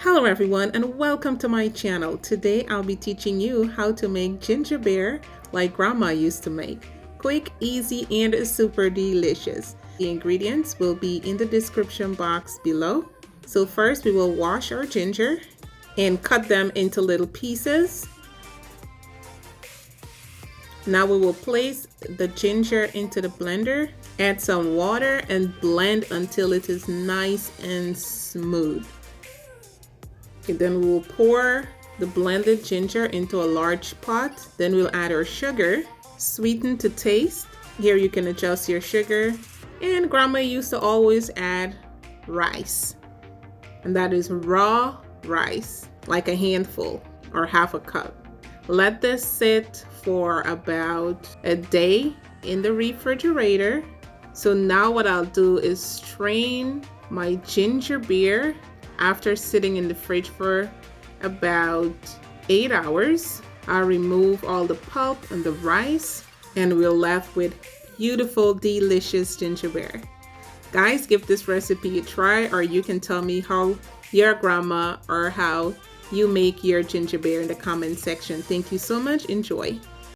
Hello everyone and welcome to my channel. Today I'll be teaching you how to make ginger beer like grandma used to make. Quick, easy, and super delicious. The ingredients will be in the description box below. So first we will wash our ginger and cut them into little pieces. Now we will place the ginger into the blender, add some water and blend until it is nice and smooth. Okay, then we will pour the blended ginger into a large pot. Then we'll add our sugar, sweeten to taste. Here you can adjust your sugar. And grandma used to always add rice. And that is raw rice, like a handful or half a cup. Let this sit for about a day in the refrigerator. So now what I'll do is strain my ginger beer after sitting in the fridge for about 8 hours. I'll remove all the pulp and the rice and we're left with beautiful, delicious ginger beer. Guys, give this recipe a try, or you can tell me how your grandma or how you make your ginger beer in the comment section. Thank you so much. Enjoy.